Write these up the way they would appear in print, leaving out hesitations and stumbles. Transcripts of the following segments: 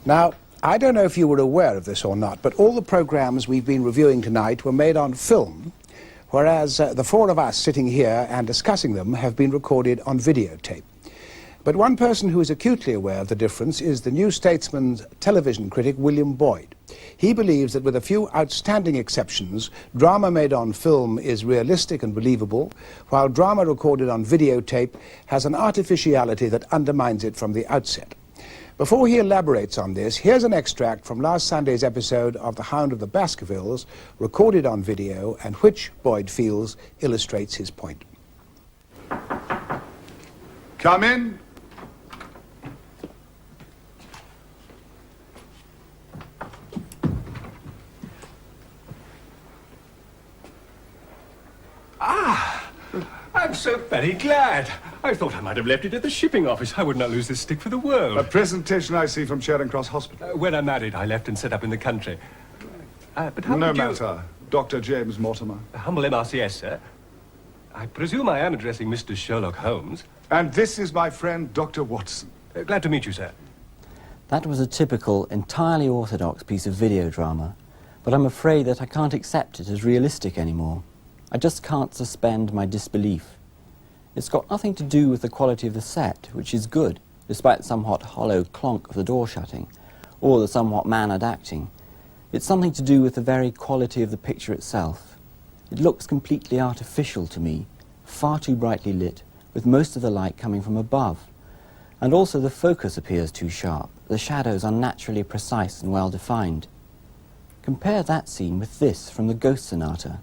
Now, I don't know if you were aware of this or not, but all the programs we've been reviewing tonight were made on film, whereas the four of us sitting here and discussing them have been recorded on videotape. But one person who is acutely aware of the difference is the New Statesman's television critic, William Boyd. He believes that with a few outstanding exceptions, drama made on film is realistic and believable, while drama recorded on videotape has an artificiality that undermines it from the outset. Before he elaborates on this, here's an extract from last Sunday's episode of The Hound of the Baskervilles, recorded on video, and which, Boyd feels, illustrates his point. Come in. I'm so very glad. I thought I might have left it at the shipping office. I would not lose this stick for the world. A presentation I see from Charing Cross Hospital. When I married, I left and set up in the country. But how No could you... matter. Dr. James Mortimer. Humble MRCS, sir. I presume I am addressing Mr. Sherlock Holmes. And this is my friend, Dr. Watson. Glad to meet you, sir. That was a typical, entirely orthodox piece of video drama, but I'm afraid that I can't accept it as realistic anymore. I just can't suspend my disbelief. It's got nothing to do with the quality of the set, which is good, despite the somewhat hollow clonk of the door shutting, or the somewhat mannered acting. It's something to do with the very quality of the picture itself. It looks completely artificial to me, far too brightly lit, with most of the light coming from above. And also the focus appears too sharp, the shadows unnaturally precise and well defined. Compare that scene with this from the Ghost Sonata.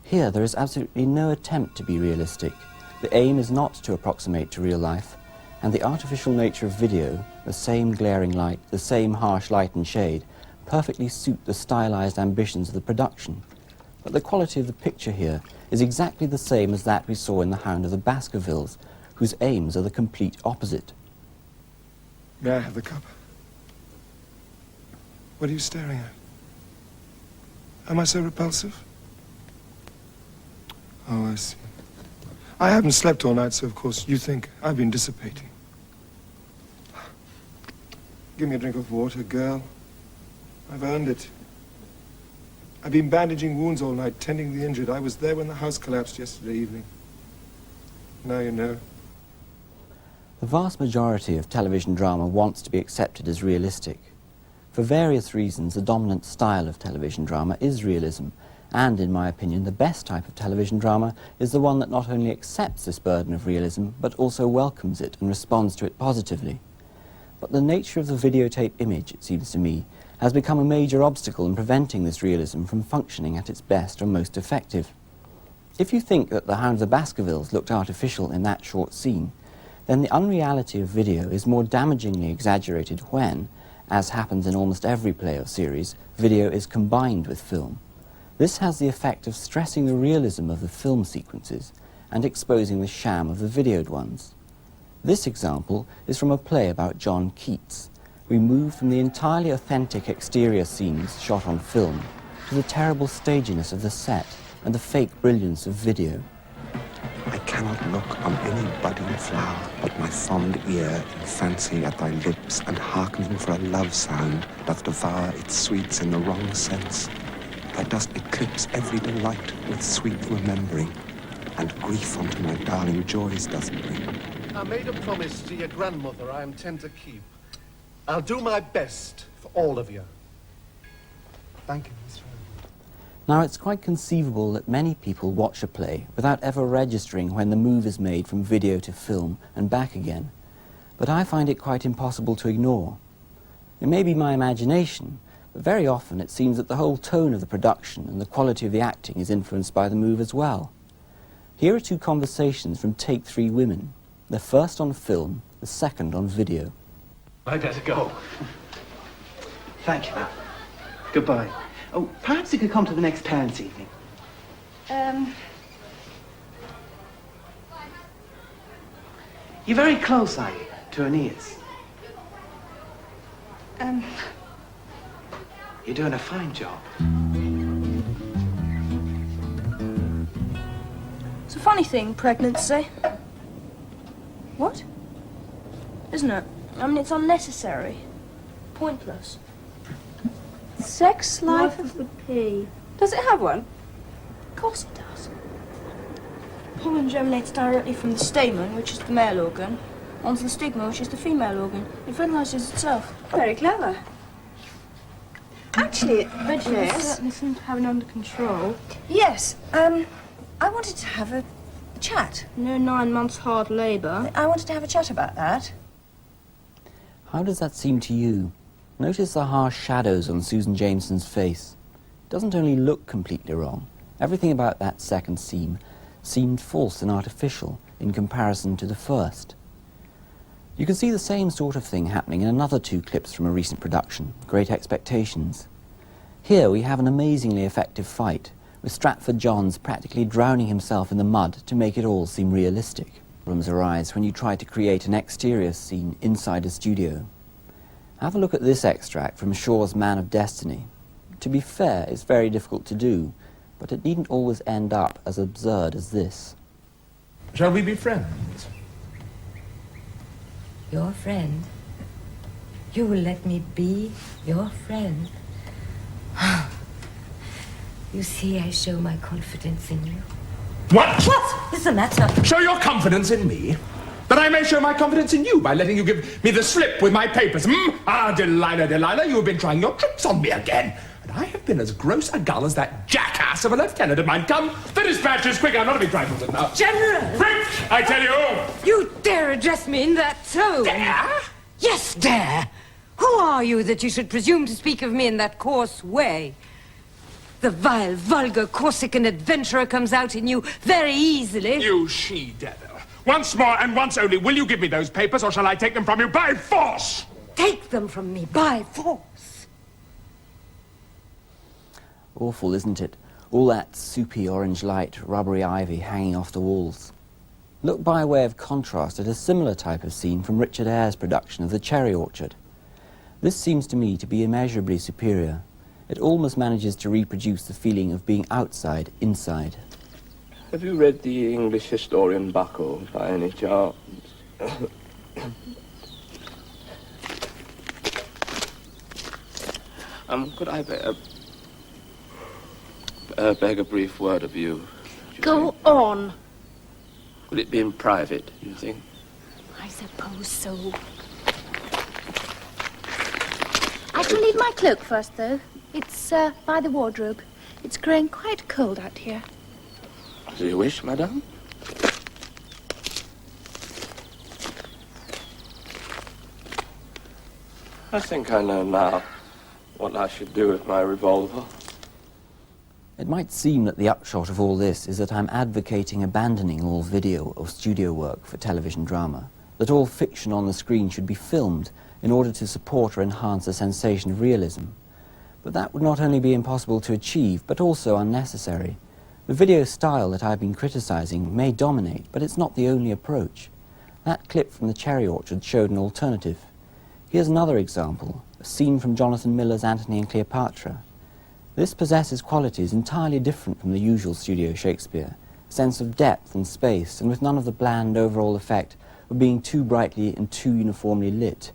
Here there is absolutely no attempt to be realistic. The aim is not to approximate to real life, and the artificial nature of video, the same glaring light, the same harsh light and shade, perfectly suit the stylized ambitions of the production. But the quality of the picture here is exactly the same as that we saw in The Hound of the Baskervilles, whose aims are the complete opposite. May I have the cup? What are you staring at? Am I so repulsive? Oh, I see. I haven't slept all night, so of course you think I've been dissipating. Give me a drink of water, girl. I've earned it. I've been bandaging wounds all night, tending the injured. I was there when the house collapsed yesterday evening. Now you know. The vast majority of television drama wants to be accepted as realistic. For various reasons, the dominant style of television drama is realism, and, in my opinion, the best type of television drama is the one that not only accepts this burden of realism, but also welcomes it and responds to it positively. But the nature of the videotape image, it seems to me, has become a major obstacle in preventing this realism from functioning at its best or most effective. If you think that The Hound of the Baskervilles looked artificial in that short scene, then the unreality of video is more damagingly exaggerated when, as happens in almost every play or series, video is combined with film. This has the effect of stressing the realism of the film sequences and exposing the sham of the videoed ones. This example is from a play about John Keats. We move from the entirely authentic exterior scenes shot on film to the terrible staginess of the set and the fake brilliance of video. I cannot look on any budding flower but my fond ear in fancy at thy lips, and hearkening for a love sound doth devour its sweets in the wrong sense. Thou dost eclipse every delight with sweet remembering, and grief unto my darling joys doth bring. I made a promise to your grandmother I intend to keep. I'll do my best for all of you. Thank you, Mr. Now, it's quite conceivable that many people watch a play without ever registering when the move is made from video to film and back again, but I find it quite impossible to ignore. It may be my imagination, but very often it seems that the whole tone of the production and the quality of the acting is influenced by the move as well. Here are two conversations from Take Three Women, the first on film, the second on video. I'd better go. Thank you. Goodbye. Oh, perhaps you could come to the next parents' evening. You're very close, are you, to Aeneas? You're doing a fine job. It's a funny thing, pregnancy. What? Isn't it? I mean, it's unnecessary. pointless. Sex life Life of the pea. Does it have one? Of course it does. Pollen germinates directly from the stamen, which is the male organ, onto the stigma, which is the female organ. It fertilizes itself. Very clever. Actually, Vegetables yes. certainly seem to have it under control. Yes, I wanted to have a chat. No 9 months hard labour. I wanted to have a chat about that. How does that seem to you? Notice the harsh shadows on Susan Jameson's face. It doesn't only look completely wrong. Everything about that second scene seemed false and artificial in comparison to the first. You can see the same sort of thing happening in another 2 clips from a recent production, Great Expectations. Here we have an amazingly effective fight, with Stratford Johns practically drowning himself in the mud to make it all seem realistic. Problems arise when you try to create an exterior scene inside a studio. Have a look at this extract from Shaw's Man of Destiny. To be fair, it's very difficult to do, but it needn't always end up as absurd as this. Shall we be friends? Your friend? You will let me be your friend? You see, I show my confidence in you. What? What is the matter? Show your confidence in me? That I may show my confidence in you by letting you give me the slip with my papers, hmm? Ah, Delilah, you have been trying your tricks on me again. And I have been as gross a gull as that jackass of a lieutenant of mine. Come, the dispatches, quick, I'm not to be trifled with now. General! Quick, I tell you! You dare address me in that tone? Dare? Yes, dare! Who are you that you should presume to speak of me in that coarse way? The vile, vulgar, Corsican adventurer comes out in you very easily. You she-devil. Once more and once only, will you give me those papers or shall I take them from you by force? Take them from me by force. Awful, isn't it? All that soupy orange light, rubbery ivy hanging off the walls. Look by way of contrast at a similar type of scene from Richard Eyre's production of The Cherry Orchard. This seems to me to be immeasurably superior. It almost manages to reproduce the feeling of being outside, inside. Have you read the English historian Buckle by any chance? Could I beg a brief word of you? Go on. Will it be in private, do you think? I suppose so. I shall need my cloak first, though. It's by the wardrobe. It's growing quite cold out here. As you wish, madame. I think I know now what I should do with my revolver. It might seem that the upshot of all this is that I'm advocating abandoning all video or studio work for television drama, that all fiction on the screen should be filmed in order to support or enhance the sensation of realism. But that would not only be impossible to achieve, but also unnecessary. The video style that I've been criticizing may dominate, but it's not the only approach. That clip from The Cherry Orchard showed an alternative. Here's another example, a scene from Jonathan Miller's Antony and Cleopatra. This possesses qualities entirely different from the usual studio Shakespeare, a sense of depth and space, and with none of the bland overall effect of being too brightly and too uniformly lit.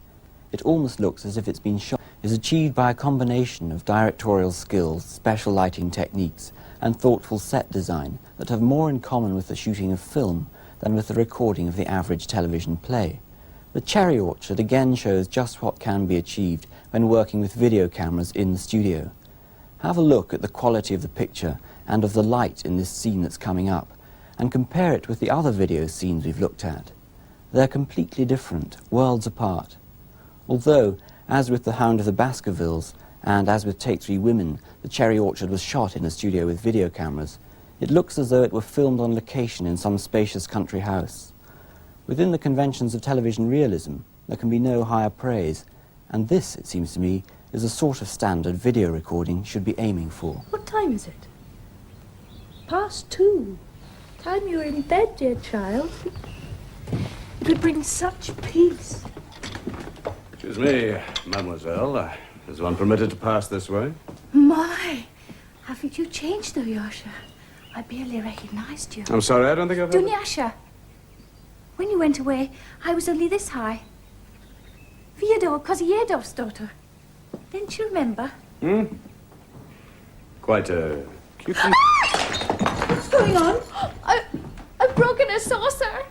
It almost looks as if it's been shot. It is achieved by a combination of directorial skills, special lighting techniques, and thoughtful set design that have more in common with the shooting of film than with the recording of the average television play. The Cherry Orchard again shows just what can be achieved when working with video cameras in the studio. Have a look at the quality of the picture and of the light in this scene that's coming up, and compare it with the other video scenes we've looked at. They're completely different, worlds apart. Although, as with The Hound of the Baskervilles, and as with Take 3 Women, The Cherry Orchard was shot in a studio with video cameras, it looks as though it were filmed on location in some spacious country house. Within the conventions of television realism, there can be no higher praise, and this, it seems to me, is the sort of standard video recording should be aiming for. What time is it? Past 2. Time you're in bed, dear child. It would bring such peace. Excuse me, mademoiselle. Is one permitted to pass this way? My, haven't you changed, though, Yasha? I barely recognized you. I'm sorry, I don't think I've ever... Dunyasha, when you went away, I was only this high. Fyodor Kozyedov's daughter. Don't you remember? Quite a cute... What's going on? I've broken a saucer.